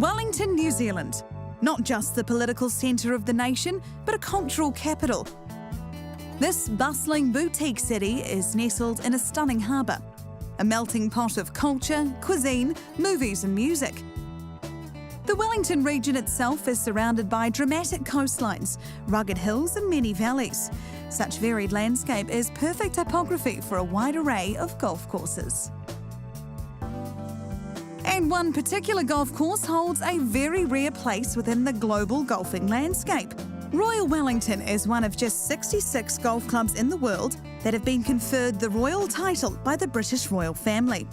Wellington, New Zealand. Not just the political centre of the nation, but a cultural capital. This bustling boutique city is nestled in a stunning harbour, a melting pot of culture, cuisine, movies and music. The Wellington region itself is surrounded by dramatic coastlines, rugged hills and many valleys. Such varied landscape is perfect topography for a wide array of golf courses. And one particular golf course holds a very rare place within the global golfing landscape. Royal Wellington is one of just 66 golf clubs in the world that have been conferred the royal title by the British royal family.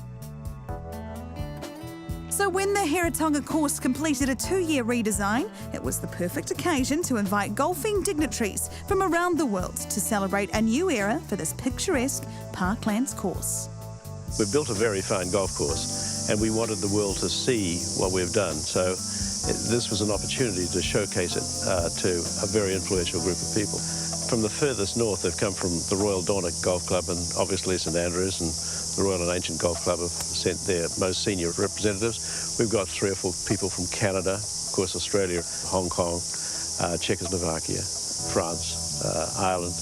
So when the Heretaunga course completed a 2-year redesign, it was the perfect occasion to invite golfing dignitaries from around the world to celebrate a new era for this picturesque Parklands course. We've built a very fine golf course and we wanted the world to see what we've done. So this was an opportunity to showcase it to a very influential group of people. From the furthest north, they've come from the Royal Dornoch Golf Club and obviously St Andrews, and the Royal and Ancient Golf Club have sent their most senior representatives. We've got 3 or 4 people from Canada, of course Australia, Hong Kong, Czechoslovakia, France, Ireland.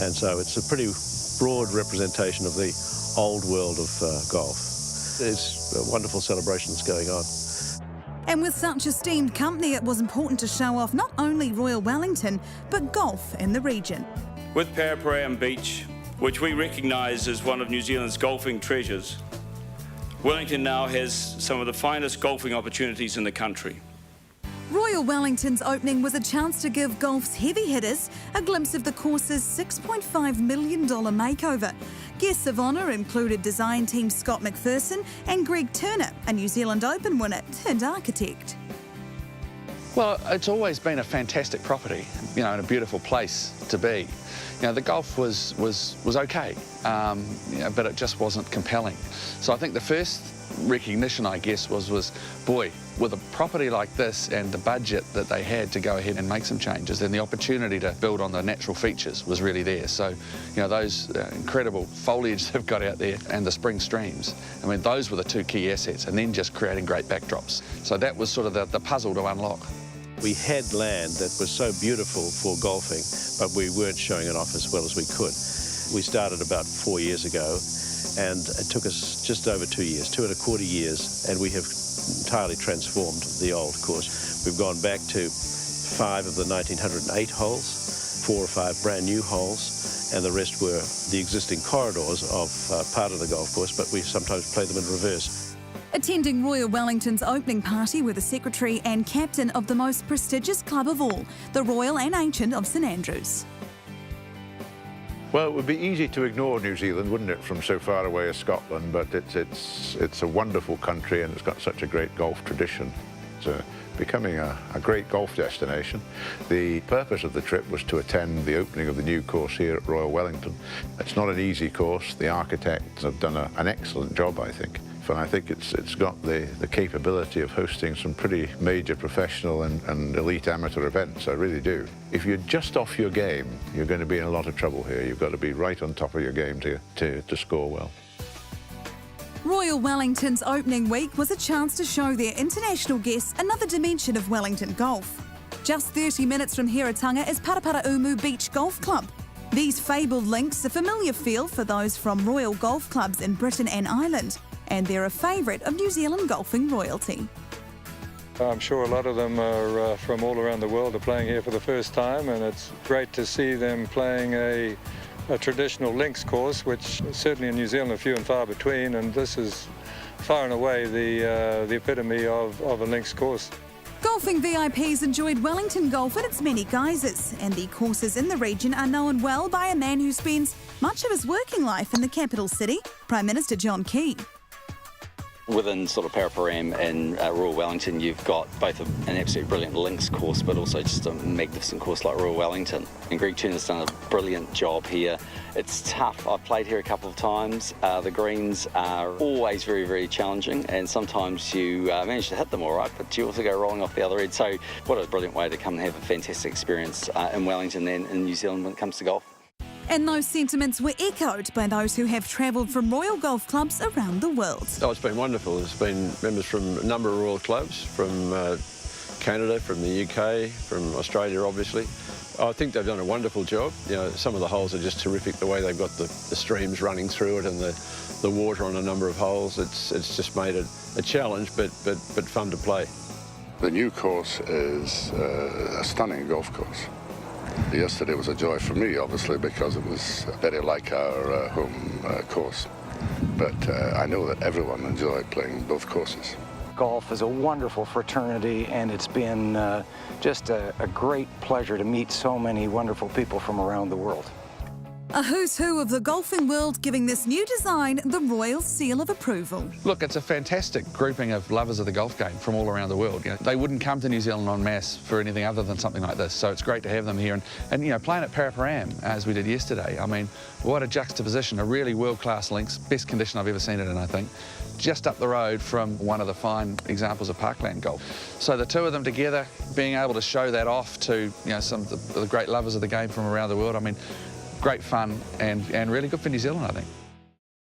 And so it's a pretty broad representation of the old world of golf. There's a wonderful celebration that's going on. And with such esteemed company, it was important to show off not only Royal Wellington, but golf in the region. With Paraparaumu Beach, which we recognise as one of New Zealand's golfing treasures, Wellington now has some of the finest golfing opportunities in the country. Royal Wellington's opening was a chance to give golf's heavy hitters a glimpse of the course's $6.5 million makeover. Guests of honour included design team Scott McPherson and Greg Turner, a New Zealand Open winner turned architect. Well, it's always been a fantastic property, you know, and a beautiful place to be. You know, the golf was okay, you know, but it just wasn't compelling. So I think the first recognition, I guess, was boy, with a property like this and the budget that they had to go ahead and make some changes, then the opportunity to build on the natural features was really there. So, you know, those incredible foliage they've got out there and the spring streams, I mean, those were the 2 key assets, and then just creating great backdrops. So that was sort of the puzzle to unlock. We had land that was so beautiful for golfing, but we weren't showing it off as well as we could. We started about 4 years ago, and it took us just over 2 years, 2.25 years, and we have entirely transformed the old course. We've gone back to 5 of the 1908 holes, 4 or 5 brand new holes, and the rest were the existing corridors of part of the golf course, but we sometimes play them in reverse. Attending Royal Wellington's opening party were the secretary and captain of the most prestigious club of all, the Royal and Ancient of St Andrews. Well, it would be easy to ignore New Zealand, wouldn't it, from so far away as Scotland, but it's a wonderful country and it's got such a great golf tradition. It's becoming a great golf destination. The purpose of the trip was to attend the opening of the new course here at Royal Wellington. It's not an easy course. The architects have done an excellent job, I think. And I think it's got the capability of hosting some pretty major professional and elite amateur events, I really do. If you're just off your game, you're going to be in a lot of trouble here. You've got to be right on top of your game to score well. Royal Wellington's opening week was a chance to show their international guests another dimension of Wellington golf. Just 30 minutes from Heretaunga is Paraparaumu Beach Golf Club. These fabled links a familiar feel for those from royal golf clubs in Britain and Ireland, and they're a favourite of New Zealand golfing royalty. I'm sure a lot of them are from all around the world are playing here for the first time, and it's great to see them playing a traditional links course, which certainly in New Zealand are few and far between, and this is far and away the epitome of a links course. Golfing VIPs enjoyed Wellington golf in its many guises, and the courses in the region are known well by a man who spends much of his working life in the capital city, Prime Minister John Key. Within sort of Paraparaumu and Royal Wellington, you've got both an absolutely brilliant links course, but also just a magnificent course like Royal Wellington. And Greg Turner's done a brilliant job here. It's tough. I've played here a couple of times. The greens are always very, very challenging, and sometimes you manage to hit them all right, but you also go rolling off the other edge. So what a brilliant way to come and have a fantastic experience in Wellington and in New Zealand when it comes to golf. And those sentiments were echoed by those who have travelled from Royal Golf Clubs around the world. Oh, it's been wonderful. There's been members from a number of Royal Clubs, from Canada, from the UK, from Australia, obviously. I think they've done a wonderful job. You know, some of the holes are just terrific, the way they've got the streams running through it and the water on a number of holes. It's just made it a challenge, but fun to play. The new course is a stunning golf course. Yesterday was a joy for me, obviously, because it was very like our home course. But I know that everyone enjoyed playing both courses. Golf is a wonderful fraternity, and it's been just a great pleasure to meet so many wonderful people from around the world. A who's who of the golfing world giving this new design the royal seal of approval. Look, it's a fantastic grouping of lovers of the golf game from all around the world. You know, they wouldn't come to New Zealand en masse for anything other than something like this, so it's great to have them here. And you know, playing at Paraparam, as we did yesterday, I mean, what a juxtaposition, a really world-class links, best condition I've ever seen it in, I think, just up the road from one of the fine examples of parkland golf. So the two of them together, being able to show that off to, you know, some of the great lovers of the game from around the world, I mean, great fun and really good for New Zealand, I think.